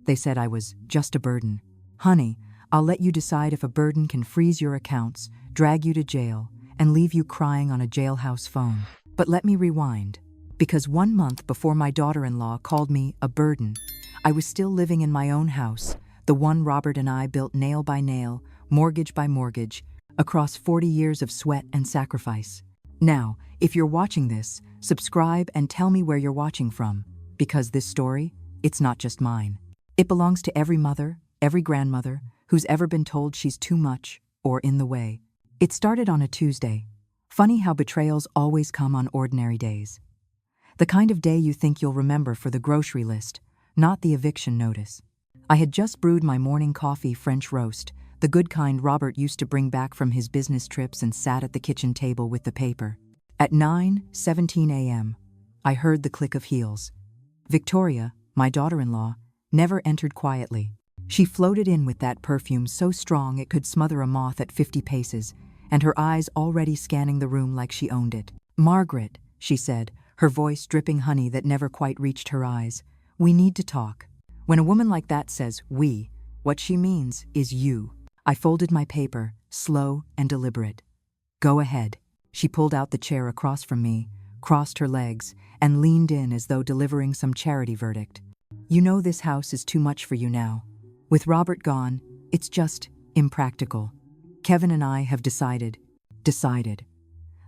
They said I was just a burden. Honey, I'll let you decide if a burden can freeze your accounts, drag you to jail, and leave you crying on a jailhouse phone. But let me rewind. Because 1 month before my daughter-in-law called me a burden, I was still living in my own house, the one Robert and I built nail by nail, mortgage by mortgage, across 40 years of sweat and sacrifice. Now, if you're watching this, subscribe and tell me where you're watching from, because this story, it's not just mine. It belongs to every mother, every grandmother, who's ever been told she's too much or in the way. It started on a Tuesday. Funny how betrayals always come on ordinary days. The kind of day you think you'll remember for the grocery list, not the eviction notice. I had just brewed my morning coffee French roast, the good kind Robert used to bring back from his business trips, and sat at the kitchen table with the paper. At 9:17 a.m., I heard the click of heels. Victoria, my daughter-in-law, never entered quietly. She floated in with that perfume so strong it could smother a moth at 50 paces, and her eyes already scanning the room like she owned it. "Margaret," she said, her voice dripping honey that never quite reached her eyes, "we need to talk." When a woman like that says "we," what she means is you. I folded my paper, slow and deliberate. "Go ahead." She pulled out the chair across from me, crossed her legs, and leaned in as though delivering some charity verdict. "You know this house is too much for you now. With Robert gone, it's just impractical. Kevin and I have decided.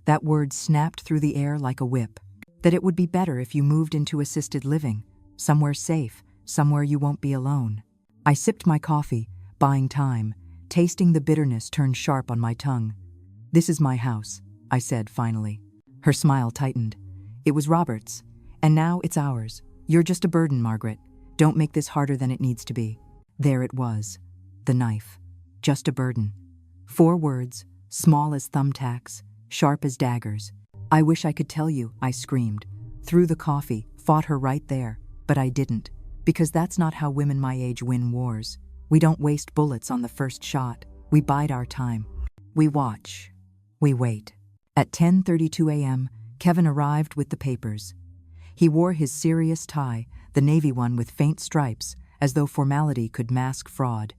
That word snapped through the air like a whip. That it would be better if you moved into assisted living, somewhere safe, somewhere you won't be alone." I sipped my coffee, buying time, tasting the bitterness turn sharp on my tongue. "This is my house," I said finally. Her smile tightened. "It was Robert's, and now it's ours. You're just a burden, Margaret. Don't make this harder than it needs to be." There it was, the knife. Just a burden. 4 words, small as thumbtacks, sharp as daggers. "I wish I could tell you," I screamed. Threw the coffee, fought her right there, but I didn't. Because that's not how women my age win wars. We don't waste bullets on the first shot. We bide our time. We watch. We wait. At 10:32 a.m., Kevin arrived with the papers. He wore his serious tie, the navy one with faint stripes, as though formality could mask fraud.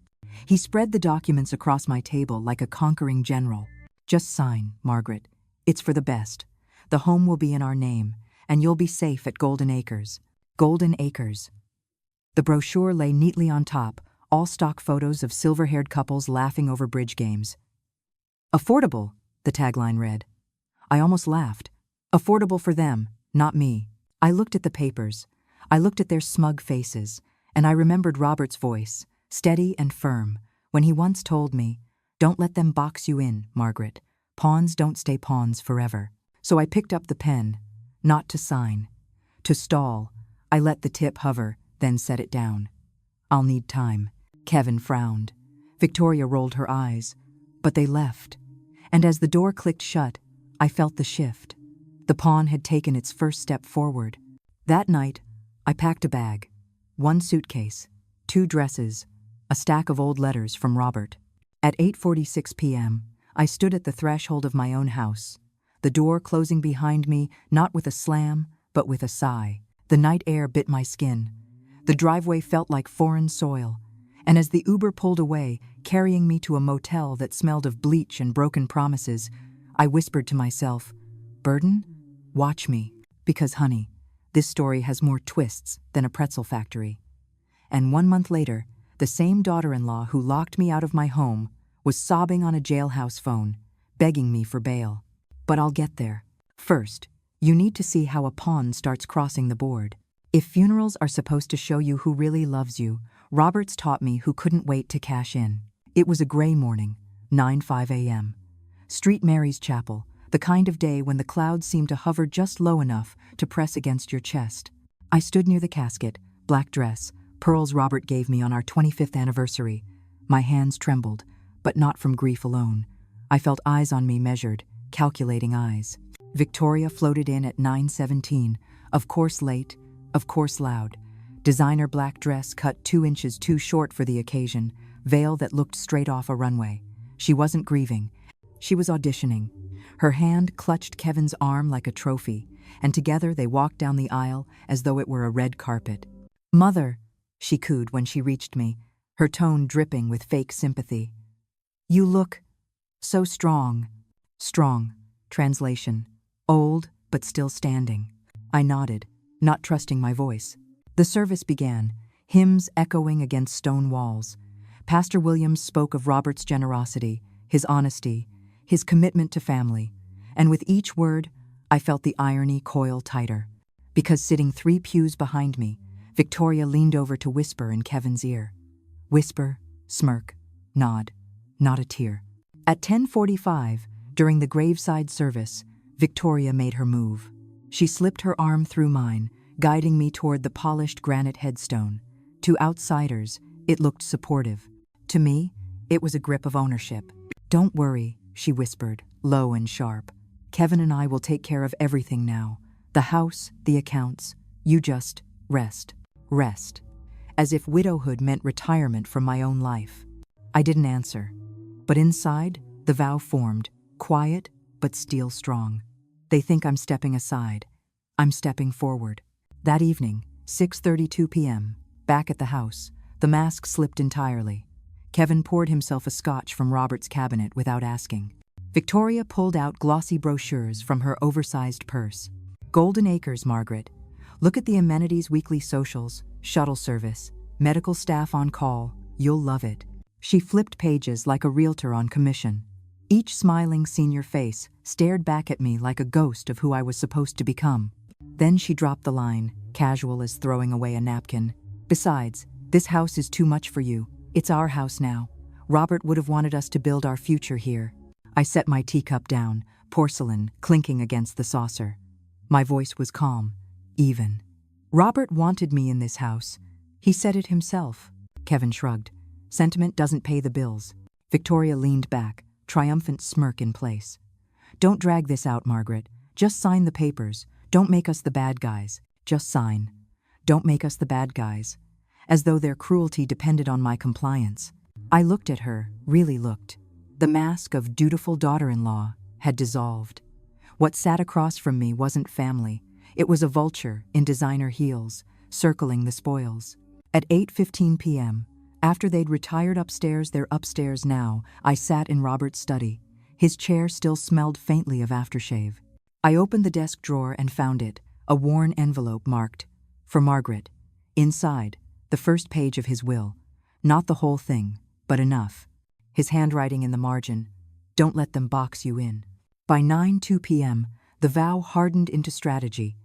He spread the documents across my table like a conquering general. "Just sign, Margaret. It's for the best. The home will be in our name, and you'll be safe at Golden Acres." Golden Acres. The brochure lay neatly on top, all stock photos of silver-haired couples laughing over bridge games. "Affordable," the tagline read. I almost laughed. Affordable for them, not me. I looked at the papers. I looked at their smug faces, and I remembered Robert's voice, steady and firm, when he once told me, "Don't let them box you in, Margaret. Pawns don't stay pawns forever." So I picked up the pen, not to sign. To stall, I let the tip hover, then set it down. "I'll need time." Kevin frowned. Victoria rolled her eyes, but they left. And as the door clicked shut, I felt the shift. The pawn had taken its first step forward. That night, I packed a bag, 1 suitcase, 2 dresses, a stack of old letters from Robert. At 8:46 p.m., I stood at the threshold of my own house, the door closing behind me not with a slam, but with a sigh. The night air bit my skin. The driveway felt like foreign soil, and as the Uber pulled away, carrying me to a motel that smelled of bleach and broken promises, I whispered to myself, "Burden? Watch me, because honey, this story has more twists than a pretzel factory." And 1 month later, the same daughter-in-law who locked me out of my home was sobbing on a jailhouse phone, begging me for bail. But I'll get there. First, you need to see how a pawn starts crossing the board. If funerals are supposed to show you who really loves you, Roberts taught me who couldn't wait to cash in. It was a gray morning, 9:05 a.m. Street Mary's Chapel, the kind of day when the clouds seem to hover just low enough to press against your chest. I stood near the casket, black dress, pearls Robert gave me on our 25th anniversary. My hands trembled, but not from grief alone. I felt eyes on me, measured, calculating eyes. Victoria floated in at 9:17, of course late, of course loud. Designer black dress cut 2 inches too short for the occasion, veil that looked straight off a runway. She wasn't grieving. She was auditioning. Her hand clutched Kevin's arm like a trophy, and together they walked down the aisle as though it were a red carpet. "Mother," she cooed when she reached me, her tone dripping with fake sympathy. You look so strong. Strong. Translation. Old, but still standing. I nodded, not trusting my voice. The service began, hymns echoing against stone walls. Pastor Williams spoke of Robert's generosity, his honesty, his commitment to family, and with each word, I felt the irony coil tighter. Because sitting 3 pews behind me, Victoria leaned over to whisper in Kevin's ear. Whisper, smirk, nod, not a tear. At 10:45, during the graveside service, Victoria made her move. She slipped her arm through mine, guiding me toward the polished granite headstone. To outsiders, it looked supportive. To me, it was a grip of ownership. Don't worry, she whispered, low and sharp. Kevin and I will take care of everything now. The house, the accounts. You just rest. Rest. As if widowhood meant retirement from my own life. I didn't answer. But inside, the vow formed, quiet but steel strong. They think I'm stepping aside. I'm stepping forward. That evening, 6:32 p.m., back at the house, the mask slipped entirely. Kevin poured himself a scotch from Robert's cabinet without asking. Victoria pulled out glossy brochures from her oversized purse. Golden Acres, Margaret. Look at the amenities, weekly socials, shuttle service, medical staff on call. You'll love it. She flipped pages like a realtor on commission. Each smiling senior face stared back at me like a ghost of who I was supposed to become. Then she dropped the line, casual as throwing away a napkin. Besides, this house is too much for you. It's our house now. Robert would have wanted us to build our future here. I set my teacup down, porcelain clinking against the saucer. My voice was calm, even. Robert wanted me in this house. He said it himself. Kevin shrugged. Sentiment doesn't pay the bills. Victoria leaned back, triumphant smirk in place. Don't drag this out, Margaret. Just sign the papers. Don't make us the bad guys. Just sign. Don't make us the bad guys. As though their cruelty depended on my compliance. I looked at her, really looked. The mask of dutiful daughter-in-law had dissolved. What sat across from me wasn't family. It was a vulture in designer heels, circling the spoils. At 8:15 p.m., after they'd retired upstairs, they're upstairs now, I sat in Robert's study. His chair still smelled faintly of aftershave. I opened the desk drawer and found it, a worn envelope marked, "For Margaret." Inside, the first page of his will. Not the whole thing, but enough. His handwriting in the margin, "Don't let them box you in." By 9:02 p.m., the vow hardened into strategy.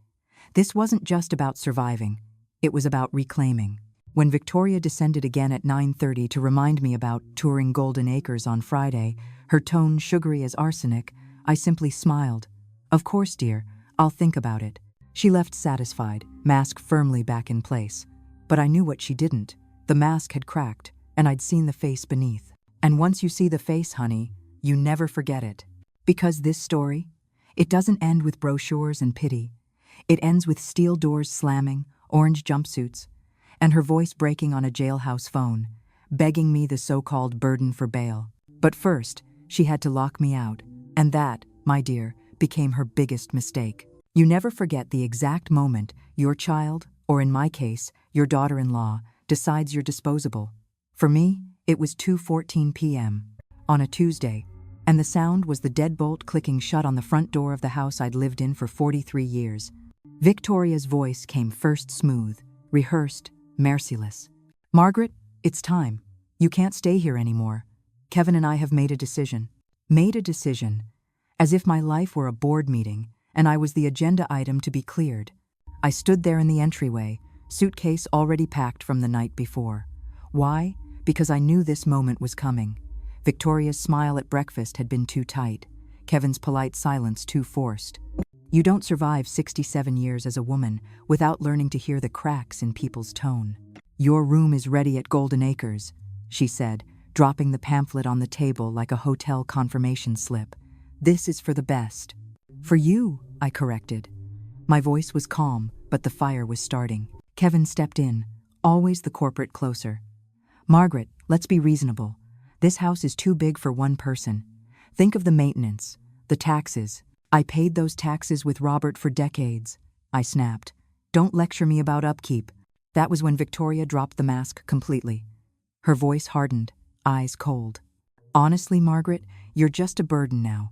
This wasn't just about surviving. It was about reclaiming. When Victoria descended again at 9:30 to remind me about touring Golden Acres on Friday, her tone sugary as arsenic, I simply smiled. Of course, dear, I'll think about it. She left satisfied, mask firmly back in place. But I knew what she didn't. The mask had cracked, and I'd seen the face beneath. And once you see the face, honey, you never forget it. Because this story, it doesn't end with brochures and pity. It ends with steel doors slamming, orange jumpsuits, and her voice breaking on a jailhouse phone, begging me the so-called burden for bail. But first, she had to lock me out, and that, my dear, became her biggest mistake. You never forget the exact moment your child, or in my case, your daughter-in-law, decides you're disposable. For me, it was 2:14 p.m. on a Tuesday, and the sound was the deadbolt clicking shut on the front door of the house I'd lived in for 43 years. Victoria's voice came first smooth, rehearsed, merciless. Margaret, it's time. You can't stay here anymore. Kevin and I have made a decision. Made a decision. As if my life were a board meeting, and I was the agenda item to be cleared. I stood there in the entryway, suitcase already packed from the night before. Why? Because I knew this moment was coming. Victoria's smile at breakfast had been too tight. Kevin's polite silence too forced. You don't survive 67 years as a woman without learning to hear the cracks in people's tone. Your room is ready at Golden Acres, she said, dropping the pamphlet on the table like a hotel confirmation slip. This is for the best. For you, I corrected. My voice was calm, but the fire was starting. Kevin stepped in, always the corporate closer. Margaret, let's be reasonable. This house is too big for one person. Think of the maintenance, the taxes. I paid those taxes with Robert for decades. I snapped. Don't lecture me about upkeep. That was when Victoria dropped the mask completely. Her voice hardened, eyes cold. Honestly, Margaret, you're just a burden now.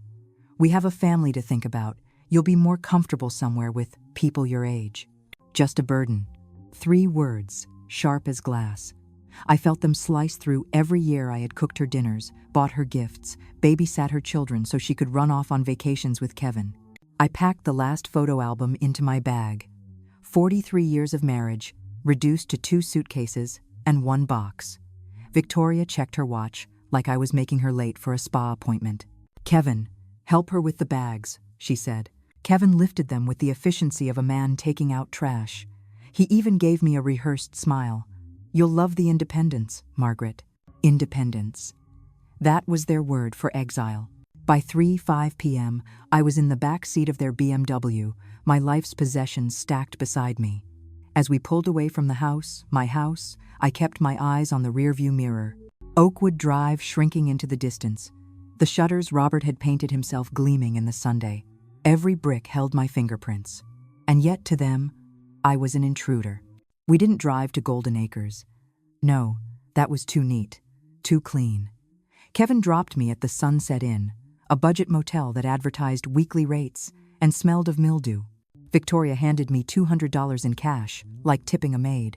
We have a family to think about. You'll be more comfortable somewhere with people your age. Just a burden. 3 words, sharp as glass. I felt them slice through every year I had cooked her dinners, bought her gifts, babysat her children so she could run off on vacations with Kevin. I packed the last photo album into my bag. 43 years of marriage, reduced to 2 suitcases and 1 box. Victoria checked her watch like I was making her late for a spa appointment. "Kevin, help her with the bags," she said. Kevin lifted them with the efficiency of a man taking out trash. He even gave me a rehearsed smile. "You'll love the independence, Margaret." Independence. That was their word for exile. By 3:05 p.m., I was in the back seat of their BMW, my life's possessions stacked beside me. As we pulled away from the house, my house, I kept my eyes on the rearview mirror. Oakwood Drive shrinking into the distance. The shutters Robert had painted himself gleaming in the Sunday. Every brick held my fingerprints. And yet to them, I was an intruder. We didn't drive to Golden Acres. No, that was too neat, too clean. Kevin dropped me at the Sunset Inn, a budget motel that advertised weekly rates and smelled of mildew. Victoria handed me $200 in cash, like tipping a maid.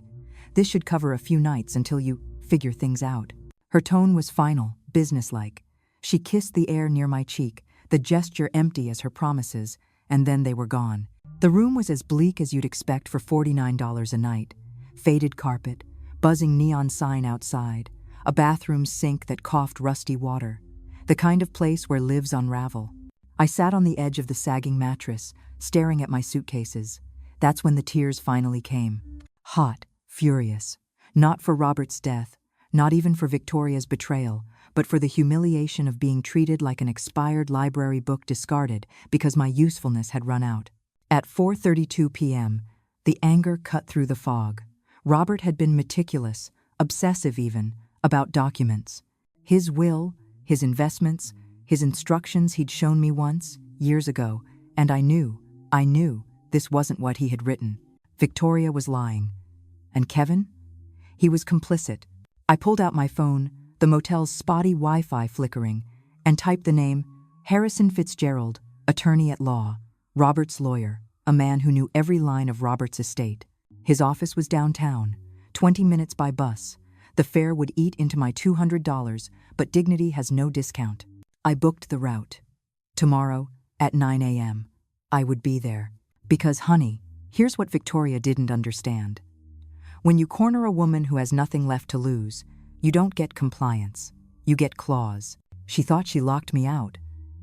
"This should cover a few nights until you figure things out." Her tone was final, businesslike. She kissed the air near my cheek, the gesture empty as her promises, and then they were gone. The room was as bleak as you'd expect for $49 a night. Faded carpet, buzzing neon sign outside, a bathroom sink that coughed rusty water. The kind of place where lives unravel. I sat on the edge of the sagging mattress, staring at my suitcases. That's when the tears finally came. Hot, furious. Not for Robert's death, not even for Victoria's betrayal, but for the humiliation of being treated like an expired library book discarded because my usefulness had run out. At 4:32 p.m., the anger cut through the fog. Robert had been meticulous, obsessive even, about documents. His will, his investments, his instructions he'd shown me once, years ago, and I knew this wasn't what he had written. Victoria was lying. And Kevin? He was complicit. I pulled out my phone, the motel's spotty Wi-Fi flickering, and typed the name Harrison Fitzgerald, attorney at law, Robert's lawyer, a man who knew every line of Robert's estate. His office was downtown, 20 minutes by bus. The fare would eat into my $200, but dignity has no discount. I booked the route. Tomorrow, at 9 a.m., I would be there. Because, honey, here's what Victoria didn't understand. When you corner a woman who has nothing left to lose, you don't get compliance. You get claws. She thought she locked me out.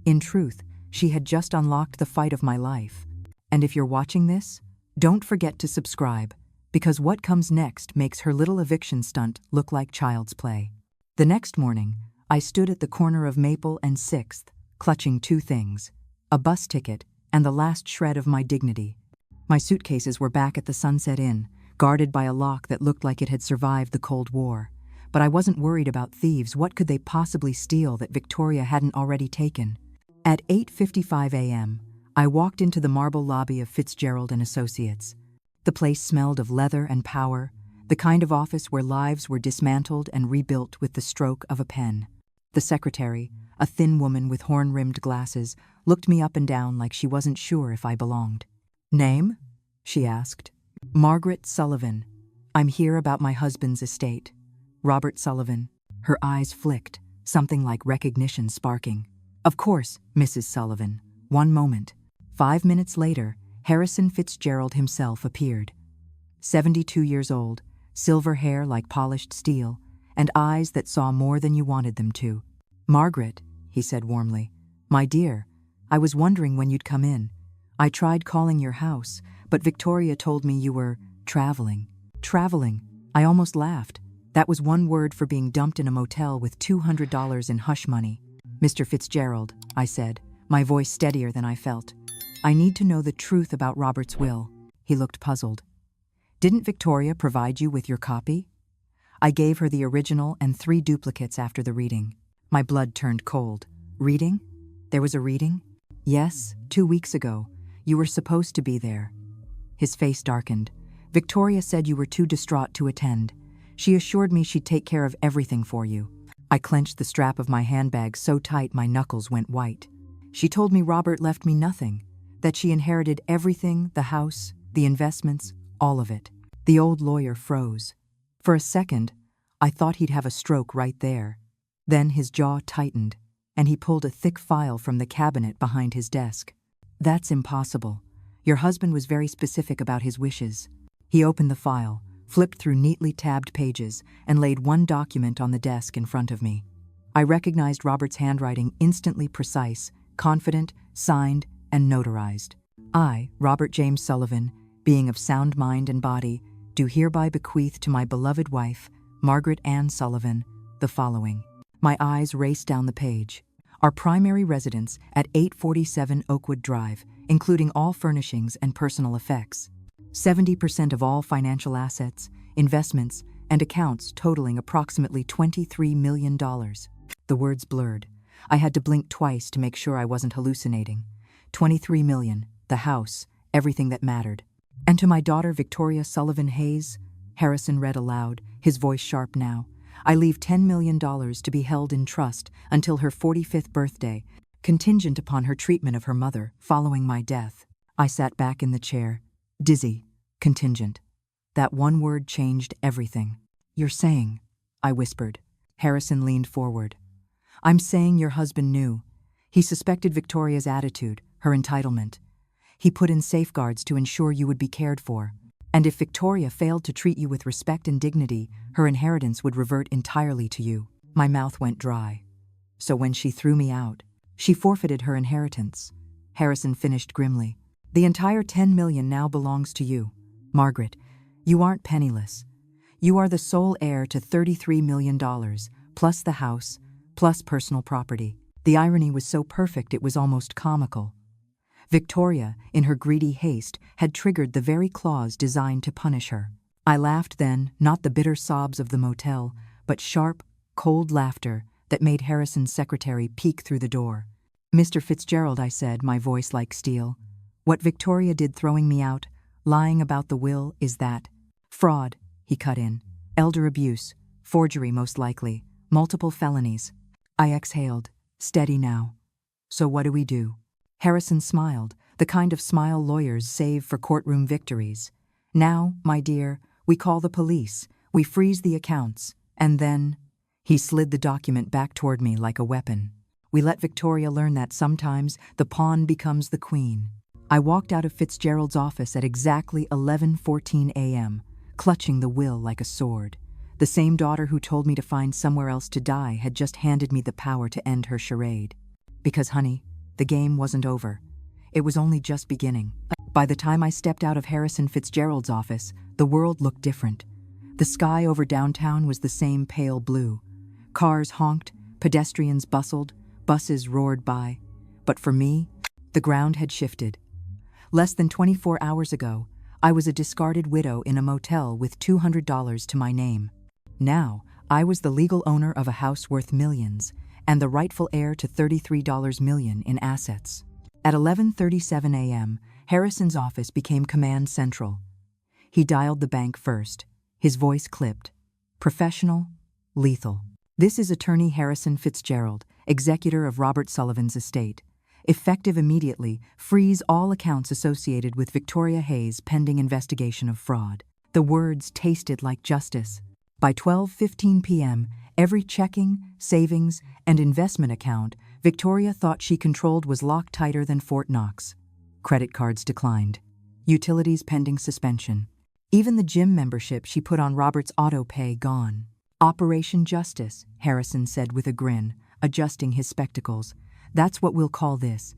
In truth, she had just unlocked the fight of my life. And if you're watching this, don't forget to subscribe, because what comes next makes her little eviction stunt look like child's play. The next morning, I stood at the corner of Maple and 6th, clutching 2 things: a bus ticket and the last shred of my dignity. My suitcases were back at the Sunset Inn, guarded by a lock that looked like it had survived the Cold War. But I wasn't worried about thieves. What could they possibly steal that Victoria hadn't already taken? At 8:55 a.m., I walked into the marble lobby of Fitzgerald & Associates. The place smelled of leather and power, the kind of office where lives were dismantled and rebuilt with the stroke of a pen. The secretary, a thin woman with horn-rimmed glasses, looked me up and down like she wasn't sure if I belonged. "Name?" she asked. "Margaret Sullivan. I'm here about my husband's estate." Robert Sullivan. Her eyes flicked, something like recognition sparking. "Of course, Mrs. Sullivan. One moment." 5 minutes later, Harrison Fitzgerald himself appeared. 72 years old, silver hair like polished steel, and eyes that saw more than you wanted them to. "Margaret," he said warmly. "My dear, I was wondering when you'd come in. I tried calling your house, but Victoria told me you were traveling." Traveling. I almost laughed. That was one word for being dumped in a motel with $200 in hush money. "Mr. Fitzgerald," I said, my voice steadier than I felt. "I need to know the truth about Robert's will." He looked puzzled. "Didn't Victoria provide you with your copy?" I gave her the original and 3 duplicates after the reading. My blood turned cold. "Reading? There was a reading?" "Yes, 2 weeks ago. You were supposed to be there." His face darkened. Victoria said you were too distraught to attend. She assured me she'd take care of everything for you. I clenched the strap of my handbag so tight my knuckles went white. She told me Robert left me nothing, that she inherited everything, the house, the investments, all of it. The old lawyer froze. For a second, I thought he'd have a stroke right there. Then his jaw tightened, and he pulled a thick file from the cabinet behind his desk. That's impossible. Your husband was very specific about his wishes. He opened the file, flipped through neatly tabbed pages, and laid one document on the desk in front of me. I recognized Robert's handwriting, instantly precise, confident, signed, and notarized. I, Robert James Sullivan, being of sound mind and body, do hereby bequeath to my beloved wife, Margaret Ann Sullivan, the following. My eyes raced down the page. Our primary residence at 847 Oakwood Drive, including all furnishings and personal effects. 70% of all financial assets, investments, and accounts totaling approximately $23 million. The words blurred. I had to blink twice to make sure I wasn't hallucinating. 23 million, the house, everything that mattered. And to my daughter Victoria Sullivan Hayes, Harrison read aloud, his voice sharp now, I leave $10 million to be held in trust until her 45th birthday, contingent upon her treatment of her mother following my death. I sat back in the chair, dizzy, contingent. That one word changed everything. You're saying, I whispered. Harrison leaned forward. I'm saying your husband knew. He suspected Victoria's attitude, her entitlement. He put in safeguards to ensure you would be cared for. And if Victoria failed to treat you with respect and dignity, her inheritance would revert entirely to you. My mouth went dry. So when she threw me out, she forfeited her inheritance. Harrison finished grimly. The entire $10 million now belongs to you. Margaret, you aren't penniless. You are the sole heir to $33 million, plus the house, plus personal property. The irony was so perfect it was almost comical. Victoria, in her greedy haste, had triggered the very clause designed to punish her. I laughed then, not the bitter sobs of the motel, but sharp, cold laughter that made Harrison's secretary peek through the door. Mr. Fitzgerald, I said, my voice like steel. What Victoria did throwing me out, lying about the will, is that. Fraud, he cut in. Elder abuse, forgery most likely, multiple felonies. I exhaled, steady now. So what do we do? Harrison smiled, the kind of smile lawyers save for courtroom victories. Now, my dear, we call the police, we freeze the accounts, and then… He slid the document back toward me like a weapon. We let Victoria learn that sometimes the pawn becomes the queen. I walked out of Fitzgerald's office at exactly 11:14 a.m., clutching the will like a sword. The same daughter who told me to find somewhere else to die had just handed me the power to end her charade. Because, honey, the game wasn't over. It was only just beginning. By the time I stepped out of Harrison Fitzgerald's office, the world looked different. The sky over downtown was the same pale blue. Cars honked, pedestrians bustled, buses roared by. But for me, the ground had shifted. Less than 24 hours ago, I was a discarded widow in a motel with $200 to my name. Now, I was the legal owner of a house worth millions, and the rightful heir to $33 million in assets. At 11:37 a.m., Harrison's office became command central. He dialed the bank first. His voice clipped. Professional, lethal. This is Attorney Harrison Fitzgerald, executor of Robert Sullivan's estate. Effective immediately, freeze all accounts associated with Victoria Hayes' pending investigation of fraud. The words tasted like justice. By 12:15 p.m., every checking, savings, and investment account Victoria thought she controlled was locked tighter than Fort Knox. Credit cards declined. Utilities pending suspension. Even the gym membership she put on Robert's auto pay gone. Operation Justice, Harrison said with a grin, adjusting his spectacles. That's what we'll call this.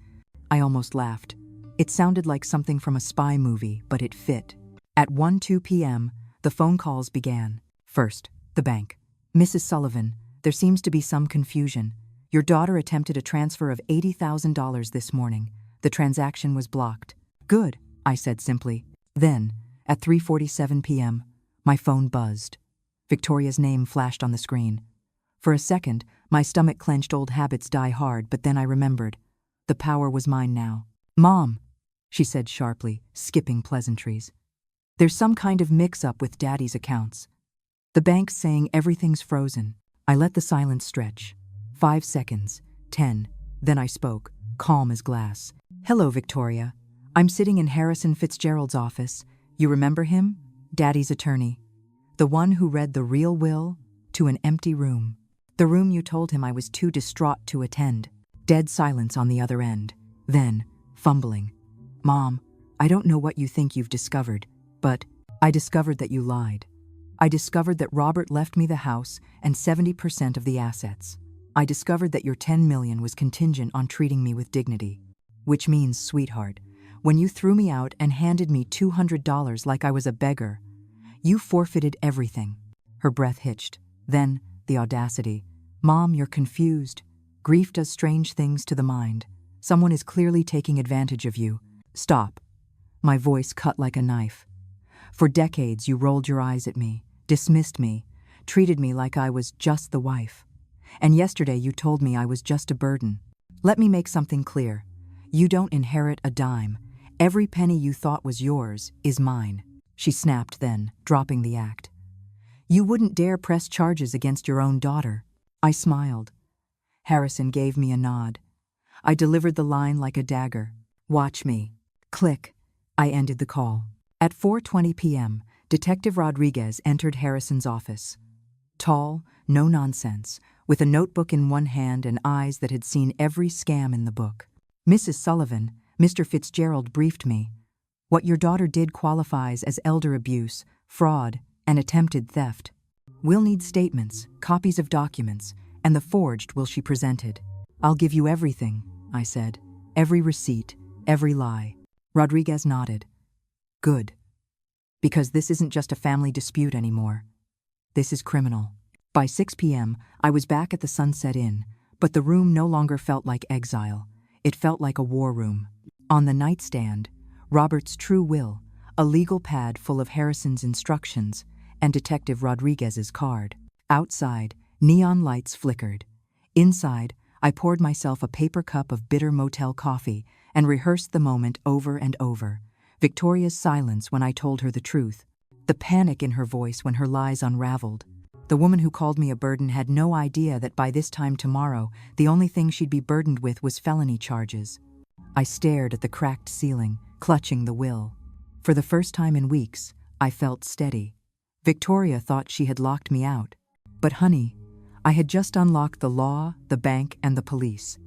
I almost laughed. It sounded like something from a spy movie, but it fit. At 1:02 p.m., the phone calls began. First, the bank. Mrs. Sullivan, there seems to be some confusion. Your daughter attempted a transfer of $80,000 this morning. The transaction was blocked. Good, I said simply. Then, at 3:47 p.m., my phone buzzed. Victoria's name flashed on the screen. For a second, my stomach clenched. Old habits die hard, but then I remembered. The power was mine now. Mom, she said sharply, skipping pleasantries. There's some kind of mix-up with Daddy's accounts. The bank's saying everything's frozen. I let the silence stretch. 5 seconds, 10, then I spoke, calm as glass. Hello, Victoria. I'm sitting in Harrison Fitzgerald's office. You remember him? Daddy's attorney. The one who read the real will to an empty room. The room you told him I was too distraught to attend. Dead silence on the other end. Then, fumbling. Mom, I don't know what you think you've discovered, but I discovered that you lied. I discovered that Robert left me the house and 70% of the assets. I discovered that your $10 million was contingent on treating me with dignity. Which means, sweetheart, when you threw me out and handed me $200 like I was a beggar, you forfeited everything. Her breath hitched. Then, the audacity. Mom, you're confused. Grief does strange things to the mind. Someone is clearly taking advantage of you. Stop. My voice cut like a knife. For decades you rolled your eyes at me, dismissed me, treated me like I was just the wife. And yesterday you told me I was just a burden. Let me make something clear. You don't inherit a dime. Every penny you thought was yours is mine. She snapped then, dropping the act. You wouldn't dare press charges against your own daughter. I smiled. Harrison gave me a nod. I delivered the line like a dagger. Watch me. Click. I ended the call. At 4:20 p.m., Detective Rodriguez entered Harrison's office. Tall, no nonsense, with a notebook in one hand and eyes that had seen every scam in the book. Mrs. Sullivan, Mr. Fitzgerald briefed me. What your daughter did qualifies as elder abuse, fraud, and attempted theft. We'll need statements, copies of documents, and the forged will she presented. I'll give you everything, I said. Every receipt, every lie. Rodriguez nodded. Good. Because this isn't just a family dispute anymore. This is criminal. By 6 p.m., I was back at the Sunset Inn, but the room no longer felt like exile. It felt like a war room. On the nightstand, Robert's true will, a legal pad full of Harrison's instructions, and Detective Rodriguez's card. Outside, neon lights flickered. Inside, I poured myself a paper cup of bitter motel coffee and rehearsed the moment over and over. Victoria's silence when I told her the truth. The panic in her voice when her lies unraveled. The woman who called me a burden had no idea that by this time tomorrow, the only thing she'd be burdened with was felony charges. I stared at the cracked ceiling, clutching the will. For the first time in weeks, I felt steady. Victoria thought she had locked me out. But honey, I had just unlocked the law, the bank, and the police.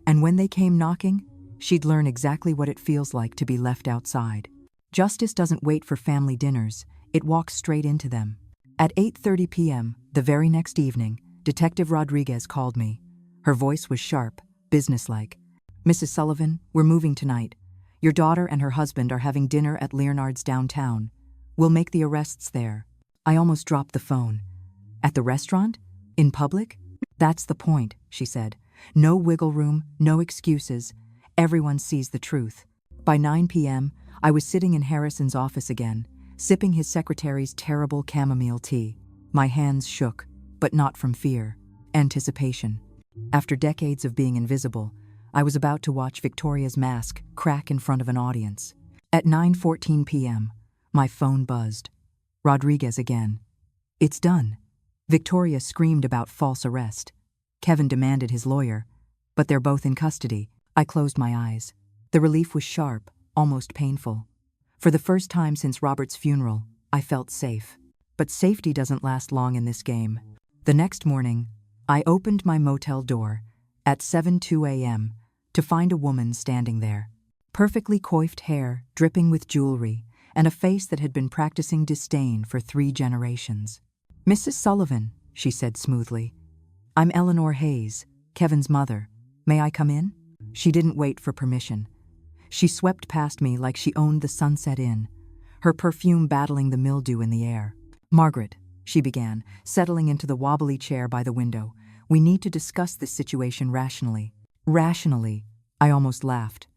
And when they came knocking, she'd learn exactly what it feels like to be left outside. Justice doesn't wait for family dinners, it walks straight into them. At 8:30 p.m., the very next evening, Detective Rodriguez called me. Her voice was sharp, businesslike. Mrs. Sullivan, we're moving tonight. Your daughter and her husband are having dinner at Leonard's downtown. We'll make the arrests there. I almost dropped the phone. At the restaurant? In public? That's the point, she said. No wiggle room, no excuses. Everyone sees the truth. By 9 p.m., I was sitting in Harrison's office again, sipping his secretary's terrible chamomile tea. My hands shook, but not from fear. Anticipation. After decades of being invisible, I was about to watch Victoria's mask crack in front of an audience. At 9:14 p.m., my phone buzzed. Rodriguez again. It's done. Victoria screamed about false arrest. Kevin demanded his lawyer, but they're both in custody. I closed my eyes. The relief was sharp, almost painful. For the first time since Robert's funeral, I felt safe. But safety doesn't last long in this game. The next morning, I opened my motel door at 7:02 a.m. to find a woman standing there. Perfectly coiffed hair, dripping with jewelry, and a face that had been practicing disdain for 3 generations. Mrs. Sullivan, she said smoothly. I'm Eleanor Hayes, Kevin's mother. May I come in? She didn't wait for permission. She swept past me like she owned the Sunset Inn, her perfume battling the mildew in the air. Margaret, she began, settling into the wobbly chair by the window. We need to discuss this situation rationally. Rationally, I almost laughed.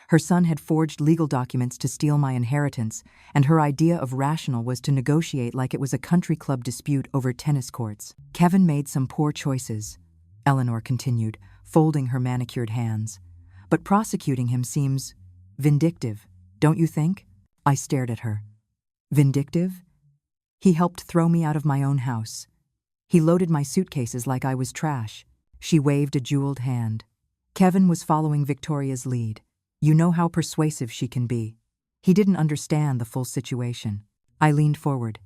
Her son had forged legal documents to steal my inheritance, and her idea of rational was to negotiate like it was a country club dispute over tennis courts. Kevin made some poor choices, Eleanor continued, folding her manicured hands. But prosecuting him seems vindictive, don't you think? I stared at her. Vindictive? He helped throw me out of my own house. He loaded my suitcases like I was trash. She waved a jeweled hand. Kevin was following Victoria's lead. You know how persuasive she can be. He didn't understand the full situation. I leaned forward.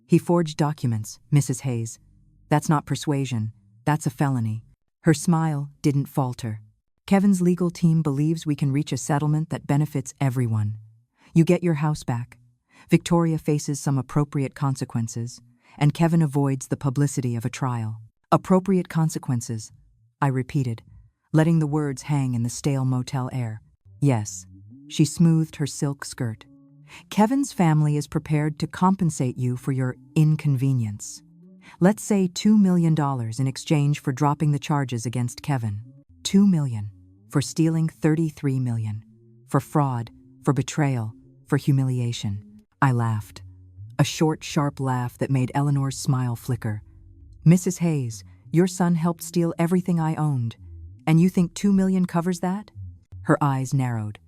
He forged documents, Mrs. Hayes. That's not persuasion. That's a felony. Her smile didn't falter. Kevin's legal team believes we can reach a settlement that benefits everyone. You get your house back. Victoria faces some appropriate consequences, and Kevin avoids the publicity of a trial. Appropriate consequences, I repeated, letting the words hang in the stale motel air. Yes, she smoothed her silk skirt. Kevin's family is prepared to compensate you for your inconvenience. Let's say $2 million in exchange for dropping the charges against Kevin. $2 million for stealing $33 million. For fraud, for betrayal, for humiliation. I laughed. A short, sharp laugh that made Eleanor's smile flicker. Mrs. Hayes, your son helped steal everything I owned, and you think $2 million covers that? Her eyes narrowed.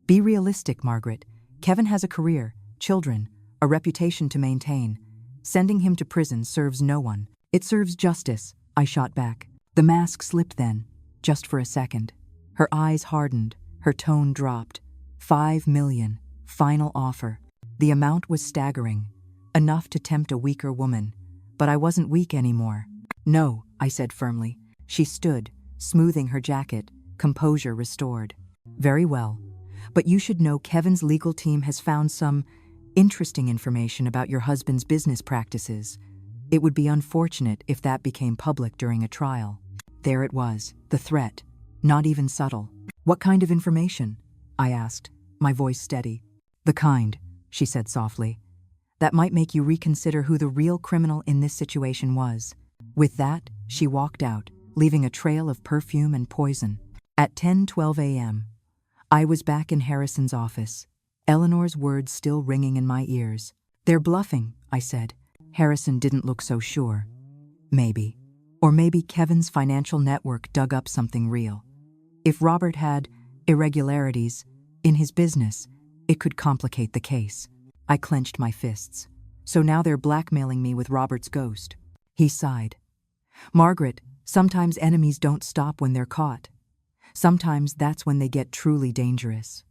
Be realistic, Margaret. Kevin has a career, children, a reputation to maintain. Sending him to prison serves no one. It serves justice, I shot back. The mask slipped then, just for a second. Her eyes hardened, her tone dropped. $5 million, final offer. The amount was staggering, enough to tempt a weaker woman. But I wasn't weak anymore. No, I said firmly. She stood, smoothing her jacket, composure restored. Very well. But you should know Kevin's legal team has found some interesting information about your husband's business practices. It would be unfortunate if that became public during a trial. There it was, the threat. Not even subtle. What kind of information? I asked, my voice steady. The kind, she said softly, that might make you reconsider who the real criminal in this situation was. With that, she walked out, leaving a trail of perfume and poison. At 10:12 a.m., I was back in Harrison's office, Eleanor's words still ringing in my ears. They're bluffing, I said. Harrison didn't look so sure. Maybe. Or maybe Kevin's financial network dug up something real. If Robert had irregularities in his business, it could complicate the case. I clenched my fists. So now they're blackmailing me with Robert's ghost. He sighed. Margaret, sometimes enemies don't stop when they're caught. Sometimes that's when they get truly dangerous.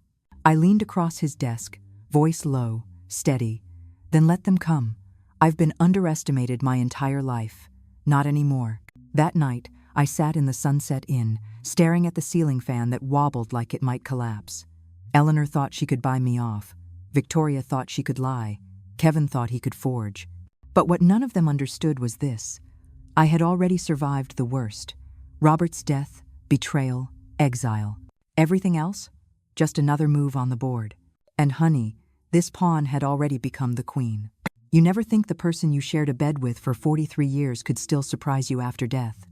I leaned across his desk, voice low, steady. Then let them come. I've been underestimated my entire life. Not anymore. That night, I sat in the Sunset Inn, staring at the ceiling fan that wobbled like it might collapse. Eleanor thought she could buy me off. Victoria thought she could lie. Kevin thought he could forge. But what none of them understood was this. I had already survived the worst. Robert's death, betrayal, exile. Everything else? Just another move on the board. And honey, this pawn had already become the queen. You never think the person you shared a bed with for 43 years could still surprise you after death.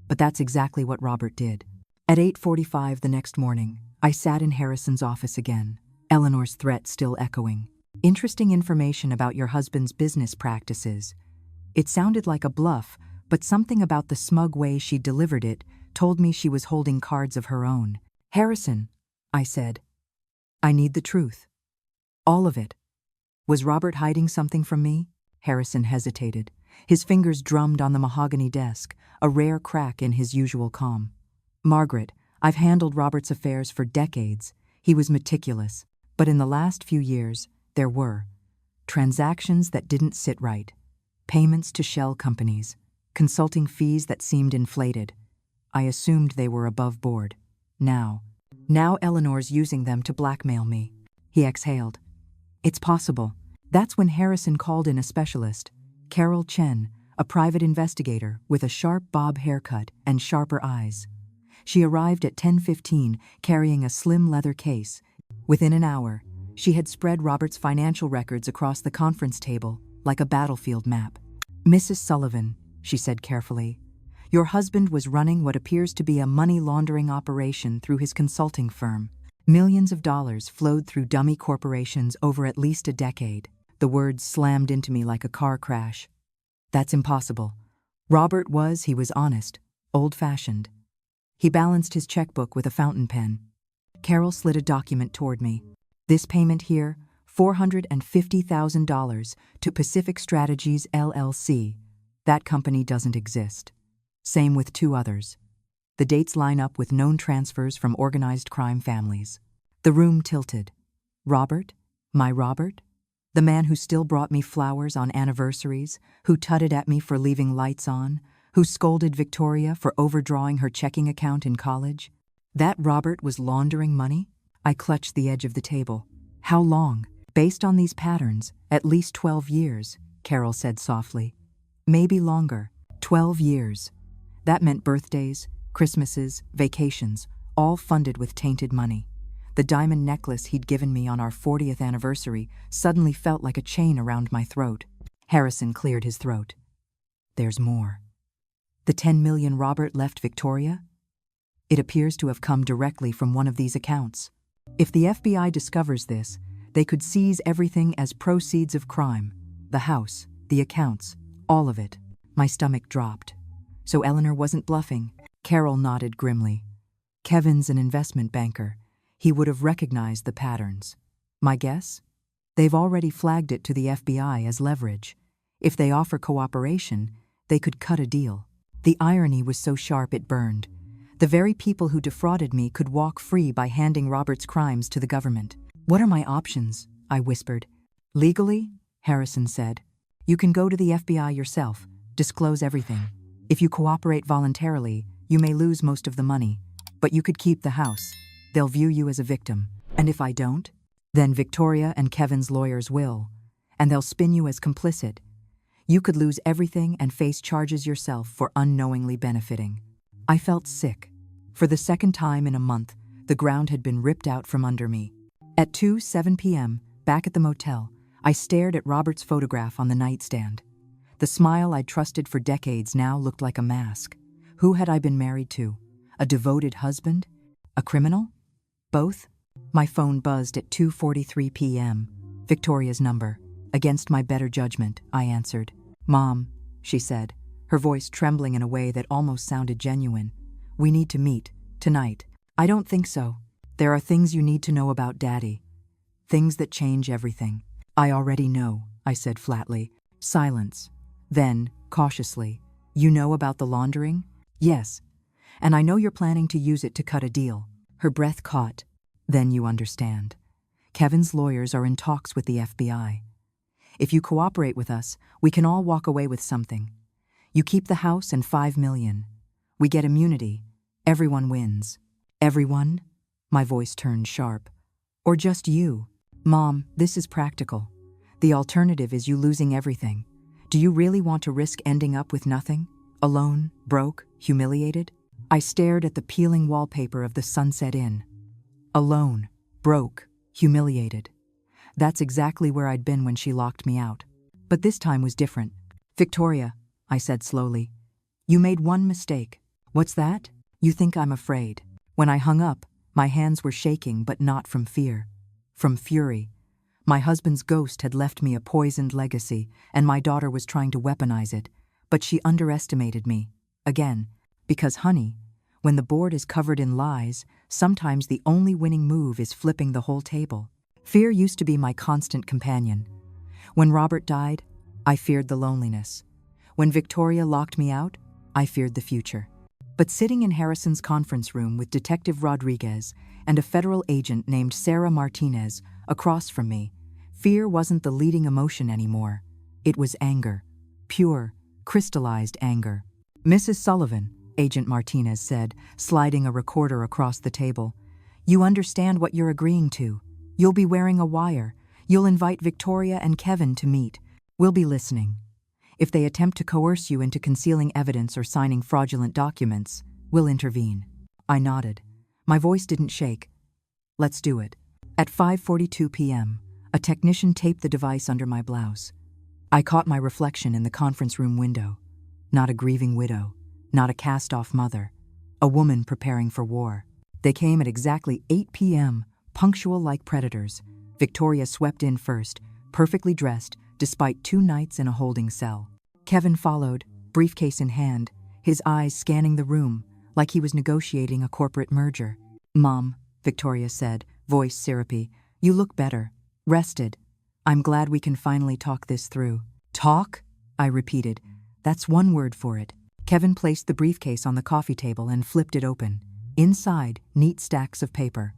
But that's exactly what Robert did. At 8:45 the next morning, I sat in Harrison's office again, Eleanor's threat still echoing. Interesting information about your husband's business practices. It sounded like a bluff, but something about the smug way she delivered it told me she was holding cards of her own. Harrison, I said, I need the truth. All of it. Was Robert hiding something from me? Harrison hesitated. His fingers drummed on the mahogany desk, a rare crack in his usual calm. Margaret, I've handled Robert's affairs for decades. He was meticulous. But in the last few years, there were transactions that didn't sit right, payments to shell companies, consulting fees that seemed inflated. I assumed they were above board. Now Eleanor's using them to blackmail me. He exhaled. It's possible. That's when Harrison called in a specialist, Carol Chen, a private investigator with a sharp bob haircut and sharper eyes. She arrived at 10:15 carrying a slim leather case. Within an hour, she had spread Robert's financial records across the conference table like a battlefield map. Mrs. Sullivan, she said carefully, your husband was running what appears to be a money laundering operation through his consulting firm. Millions of dollars flowed through dummy corporations over at least a decade. The words slammed into me like a car crash. That's impossible. Robert he was honest, old-fashioned. He balanced his checkbook with a fountain pen. Carol slid a document toward me. This payment here, $450,000 to Pacific Strategies LLC. That company doesn't exist. Same with 2 others. The dates line up with known transfers from organized crime families. The room tilted. Robert? My Robert? The man who still brought me flowers on anniversaries, who tutted at me for leaving lights on, who scolded Victoria for overdrawing her checking account in college? That Robert was laundering money? I clutched the edge of the table. How long? Based on these patterns, at least 12 years, Carol said softly. Maybe longer. 12 years. That meant birthdays, Christmases, vacations, all funded with tainted money. The diamond necklace he'd given me on our 40th anniversary suddenly felt like a chain around my throat. Harrison cleared his throat. There's more. The $10 million Robert left Victoria? It appears to have come directly from one of these accounts. If the FBI discovers this, they could seize everything as proceeds of crime. The house, the accounts, all of it. My stomach dropped. So Eleanor wasn't bluffing. Carol nodded grimly. Kevin's an investment banker. He would have recognized the patterns. My guess? They've already flagged it to the FBI as leverage. If they offer cooperation, they could cut a deal. The irony was so sharp it burned. The very people who defrauded me could walk free by handing Robert's crimes to the government. What are my options? I whispered. Legally, Harrison said, you can go to the FBI yourself, disclose everything. If you cooperate voluntarily, you may lose most of the money, but you could keep the house. They'll view you as a victim. And if I don't? Then Victoria and Kevin's lawyers will, and they'll spin you as complicit. You could lose everything and face charges yourself for unknowingly benefiting. I felt sick. For the second time in a month, the ground had been ripped out from under me. At 2:07 p.m., back at the motel, I stared at Robert's photograph on the nightstand. The smile I'd trusted for decades now looked like a mask. Who had I been married to? A devoted husband? A criminal? Both? My phone buzzed at 2:43 p.m. Victoria's number. Against my better judgment, I answered. Mom, she said, her voice trembling in a way that almost sounded genuine. We need to meet, tonight. I don't think so. There are things you need to know about Daddy. Things that change everything. I already know, I said flatly. Silence. Then, cautiously, you know about the laundering? Yes. And I know you're planning to use it to cut a deal. Her breath caught. Then you understand. Kevin's lawyers are in talks with the FBI. If you cooperate with us, we can all walk away with something. You keep the house and $5 million. We get immunity. Everyone wins. Everyone? My voice turned sharp. Or just you? Mom, this is practical. The alternative is you losing everything. Do you really want to risk ending up with nothing? Alone, broke, humiliated? I stared at the peeling wallpaper of the Sunset Inn. Alone, broke, humiliated. That's exactly where I'd been when she locked me out. But this time was different. Victoria, I said slowly, you made one mistake. What's that? You think I'm afraid. When I hung up, my hands were shaking, but not from fear. From fury. My husband's ghost had left me a poisoned legacy, and my daughter was trying to weaponize it. But she underestimated me. Again. Because, honey, when the board is covered in lies, sometimes the only winning move is flipping the whole table. Fear used to be my constant companion. When Robert died, I feared the loneliness. When Victoria locked me out, I feared the future. But sitting in Harrison's conference room with Detective Rodriguez and a federal agent named Sarah Martinez across from me, fear wasn't the leading emotion anymore. It was anger. Pure, crystallized anger. Mrs. Sullivan, Agent Martinez said, sliding a recorder across the table, you understand what you're agreeing to. You'll be wearing a wire. You'll invite Victoria and Kevin to meet. We'll be listening. If they attempt to coerce you into concealing evidence or signing fraudulent documents, we'll intervene. I nodded. My voice didn't shake. Let's do it. At 5:42 p.m., a technician taped the device under my blouse. I caught my reflection in the conference room window. Not a grieving widow, not a cast-off mother, a woman preparing for war. They came at exactly 8 p.m., punctual like predators. Victoria swept in first, perfectly dressed, despite 2 nights in a holding cell. Kevin followed, briefcase in hand, his eyes scanning the room, like he was negotiating a corporate merger. Mom, Victoria said, voice syrupy, you look better. Rested. I'm glad we can finally talk this through. Talk? I repeated. That's one word for it. Kevin placed the briefcase on the coffee table and flipped it open. Inside, neat stacks of paper.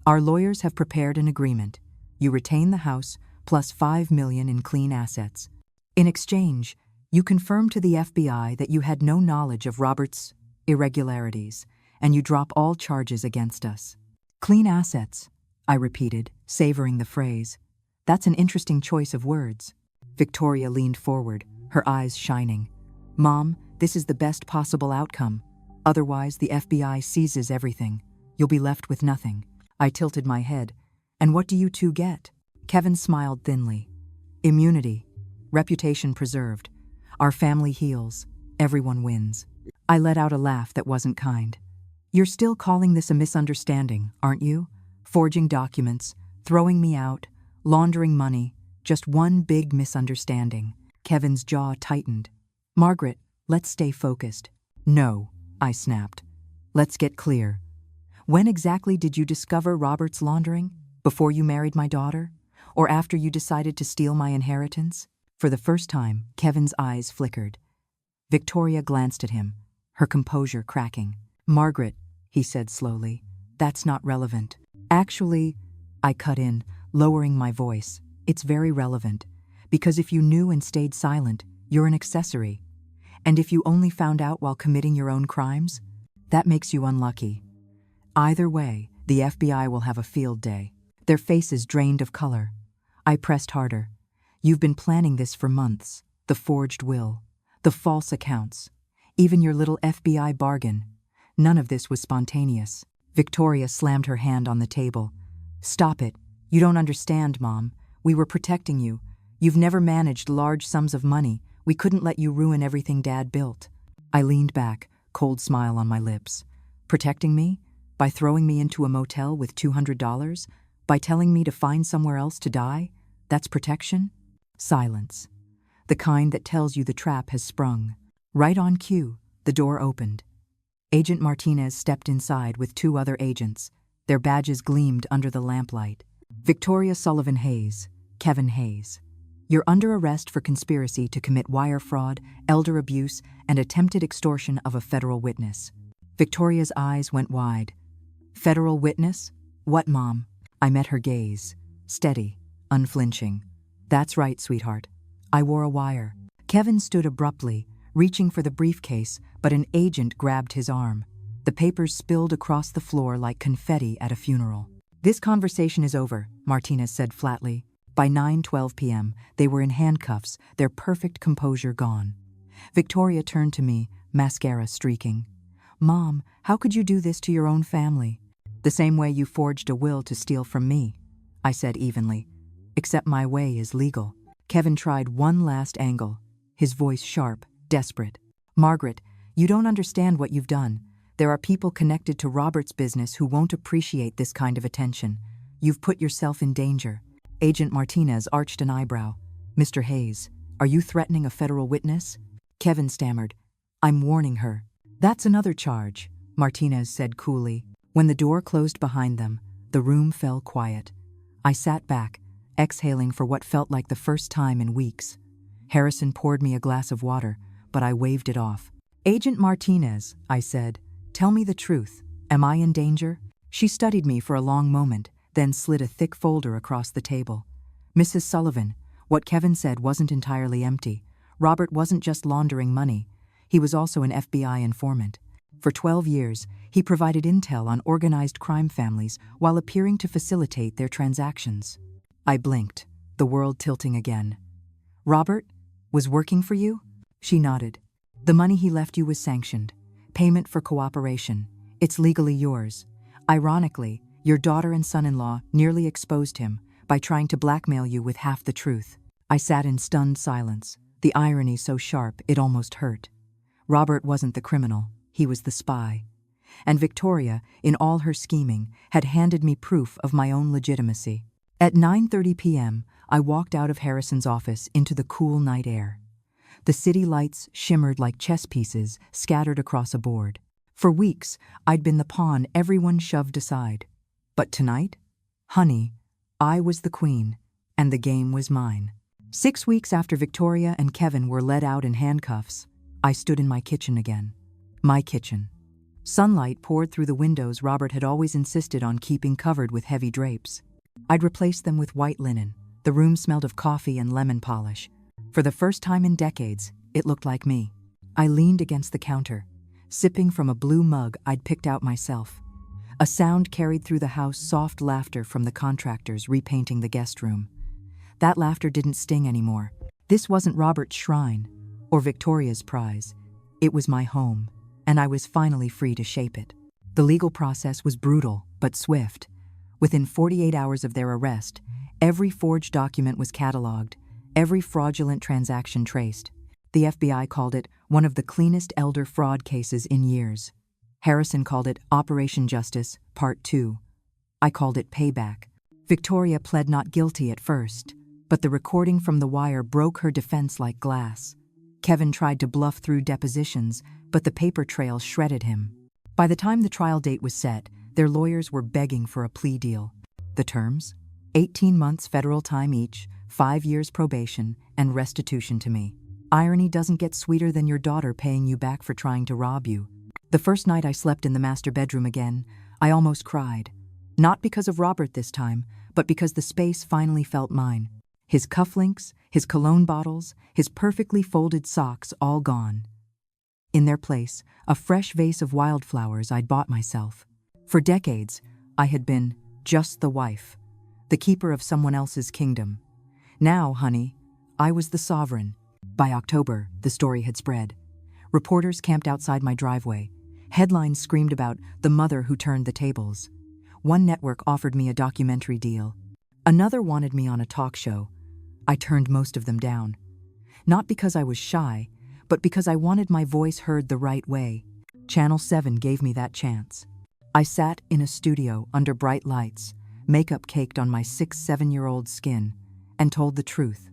Our lawyers have prepared an agreement. You retain the house, plus $5 million in clean assets. In exchange, you confirm to the FBI that you had no knowledge of Robert's irregularities, and you drop all charges against us. Clean assets, I repeated, savoring the phrase. That's an interesting choice of words. Victoria leaned forward, her eyes shining. Mom, this is the best possible outcome. Otherwise, the FBI seizes everything. You'll be left with nothing. I tilted my head. And what do you two get? Kevin smiled thinly. Immunity. Reputation preserved. Our family heals. Everyone wins. I let out a laugh that wasn't kind. You're still calling this a misunderstanding, aren't you? Forging documents, throwing me out, laundering money. Just one big misunderstanding. Kevin's jaw tightened. Margaret, let's stay focused. No, I snapped. Let's get clear. When exactly did you discover Robert's laundering? Before you married my daughter? Or after you decided to steal my inheritance? For the first time, Kevin's eyes flickered. Victoria glanced at him, her composure cracking. Margaret, he said slowly, that's not relevant. Actually, I cut in, lowering my voice. It's very relevant, because if you knew and stayed silent, you're an accessory. And if you only found out while committing your own crimes, that makes you unlucky. Either way, the FBI will have a field day. Their faces drained of color. I pressed harder. You've been planning this for months. The forged will, the false accounts, even your little FBI bargain. None of this was spontaneous. Victoria slammed her hand on the table. Stop it. You don't understand, Mom. We were protecting you. You've never managed large sums of money. We couldn't let you ruin everything Dad built. I leaned back, cold smile on my lips. Protecting me? By throwing me into a motel with $200? By telling me to find somewhere else to die? That's protection? Silence. The kind that tells you the trap has sprung. Right on cue, the door opened. Agent Martinez stepped inside with two other agents. Their badges gleamed under the lamplight. Victoria Sullivan Hayes, Kevin Hayes. You're under arrest for conspiracy to commit wire fraud, elder abuse, and attempted extortion of a federal witness. Victoria's eyes went wide. Federal witness? What, Mom? I met her gaze, steady, unflinching. That's right, sweetheart. I wore a wire. Kevin stood abruptly, reaching for the briefcase, but an agent grabbed his arm. The papers spilled across the floor like confetti at a funeral. This conversation is over, Martinez said flatly. By 9:12 p.m., they were in handcuffs, their perfect composure gone. Victoria turned to me, mascara streaking. Mom, how could you do this to your own family? The same way you forged a will to steal from me, I said evenly. Except my way is legal. Kevin tried one last angle, his voice sharp, desperate. Margaret, you don't understand what you've done. There are people connected to Robert's business who won't appreciate this kind of attention. You've put yourself in danger. Agent Martinez arched an eyebrow. Mr. Hayes, are you threatening a federal witness? Kevin stammered. I'm warning her. That's another charge, Martinez said coolly. When the door closed behind them, the room fell quiet. I sat back, exhaling for what felt like the first time in weeks. Harrison poured me a glass of water, but I waved it off. Agent Martinez, I said, tell me the truth. Am I in danger? She studied me for a long moment, then slid a thick folder across the table. Mrs. Sullivan, what Kevin said wasn't entirely empty. Robert wasn't just laundering money. He was also an FBI informant. For 12 years, he provided intel on organized crime families while appearing to facilitate their transactions. I blinked, the world tilting again. Robert was working for you? She nodded. The money he left you was sanctioned. Payment for cooperation. It's legally yours. Ironically, your daughter and son-in-law nearly exposed him by trying to blackmail you with half the truth. I sat in stunned silence, the irony so sharp it almost hurt. Robert wasn't the criminal, he was the spy. And Victoria, in all her scheming, had handed me proof of my own legitimacy. At 9:30 p.m., I walked out of Harrison's office into the cool night air. The city lights shimmered like chess pieces scattered across a board. For weeks, I'd been the pawn everyone shoved aside. But tonight? Honey, I was the queen. And the game was mine. 6 weeks after Victoria and Kevin were led out in handcuffs, I stood in my kitchen again. My kitchen. Sunlight poured through the windows Robert had always insisted on keeping covered with heavy drapes. I'd replaced them with white linen. The room smelled of coffee and lemon polish. For the first time in decades, it looked like me. I leaned against the counter, sipping from a blue mug I'd picked out myself. A sound carried through the house, soft laughter from the contractors repainting the guest room. That laughter didn't sting anymore. This wasn't Robert's shrine or Victoria's prize. It was my home, and I was finally free to shape it. The legal process was brutal, but swift. Within 48 hours of their arrest, every forged document was cataloged, every fraudulent transaction traced. The FBI called it one of the cleanest elder fraud cases in years. Harrison called it Operation Justice, Part 2. I called it Payback. Victoria pled not guilty at first, but the recording from the wire broke her defense like glass. Kevin tried to bluff through depositions, but the paper trail shredded him. By the time the trial date was set, their lawyers were begging for a plea deal. The terms? 18 months federal time each, 5 years probation, and restitution to me. Irony doesn't get sweeter than your daughter paying you back for trying to rob you. The first night I slept in the master bedroom again, I almost cried. Not because of Robert this time, but because the space finally felt mine. His cufflinks, his cologne bottles, his perfectly folded socks all gone. In their place, a fresh vase of wildflowers I'd bought myself. For decades, I had been just the wife, the keeper of someone else's kingdom. Now, honey, I was the sovereign. By October, the story had spread. Reporters camped outside my driveway. Headlines screamed about the mother who turned the tables. One network offered me a documentary deal. Another wanted me on a talk show. I turned most of them down. Not because I was shy, but because I wanted my voice heard the right way. Channel 7 gave me that chance. I sat in a studio under bright lights, makeup caked on my 6-7-year-old skin, and told the truth.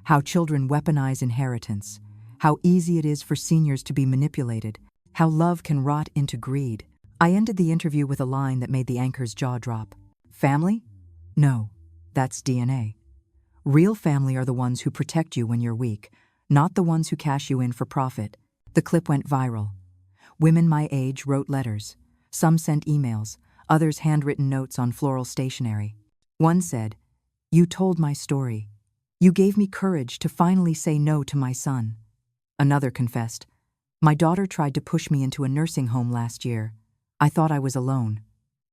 How children weaponize inheritance, how easy it is for seniors to be manipulated, how love can rot into greed. I ended the interview with a line that made the anchor's jaw drop. Family? No, that's DNA. Real family are the ones who protect you when you're weak, not the ones who cash you in for profit. The clip went viral. Women my age wrote letters. Some sent emails, others handwritten notes on floral stationery. One said, "You told my story. You gave me courage to finally say no to my son." Another confessed, "My daughter tried to push me into a nursing home last year. I thought I was alone.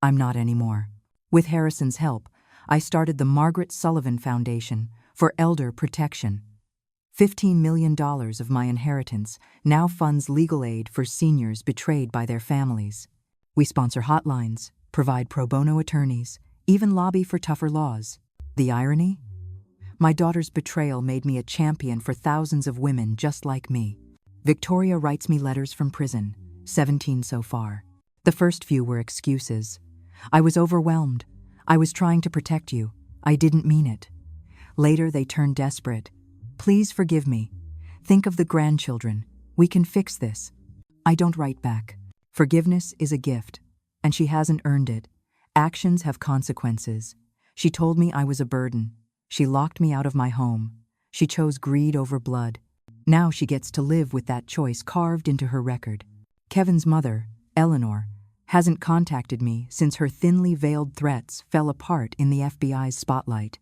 I'm not anymore." With Harrison's help, I started the Margaret Sullivan Foundation for Elder Protection. $15 million of my inheritance now funds legal aid for seniors betrayed by their families. We sponsor hotlines, provide pro bono attorneys, even lobby for tougher laws. The irony? My daughter's betrayal made me a champion for thousands of women just like me. Victoria writes me letters from prison, 17 so far. The first few were excuses. I was overwhelmed. I was trying to protect you. I didn't mean it. Later, they turned desperate. "Please forgive me. Think of the grandchildren. We can fix this." I don't write back. Forgiveness is a gift, and she hasn't earned it. Actions have consequences. She told me I was a burden. She locked me out of my home. She chose greed over blood. Now she gets to live with that choice carved into her record. Kevin's mother, Eleanor, hasn't contacted me since her thinly veiled threats fell apart in the FBI's spotlight.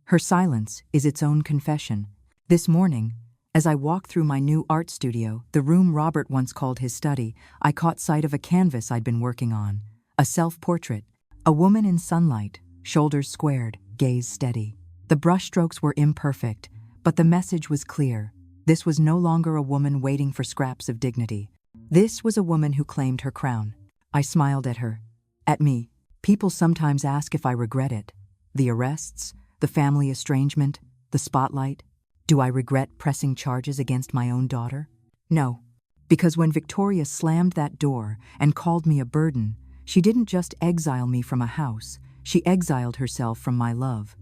Her silence is its own confession. This morning, as I walked through my new art studio, the room Robert once called his study, I caught sight of a canvas I'd been working on, a self-portrait, a woman in sunlight, shoulders squared, gaze steady. The brushstrokes were imperfect, but the message was clear. This was no longer a woman waiting for scraps of dignity. This was a woman who claimed her crown. I smiled at her, at me. People sometimes ask if I regret it. The arrests, the family estrangement, the spotlight. Do I regret pressing charges against my own daughter? No, because when Victoria slammed that door and called me a burden, she didn't just exile me from a house, she exiled herself from my love.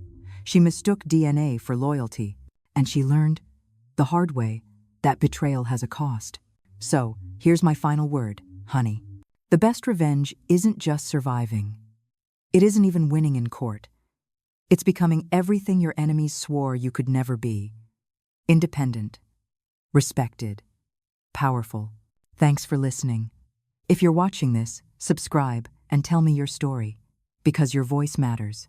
She mistook DNA for loyalty, and she learned, the hard way, that betrayal has a cost. So, here's my final word, honey. The best revenge isn't just surviving. It isn't even winning in court. It's becoming everything your enemies swore you could never be. Independent, respected, powerful. Thanks for listening. If you're watching this, subscribe and tell me your story, because your voice matters.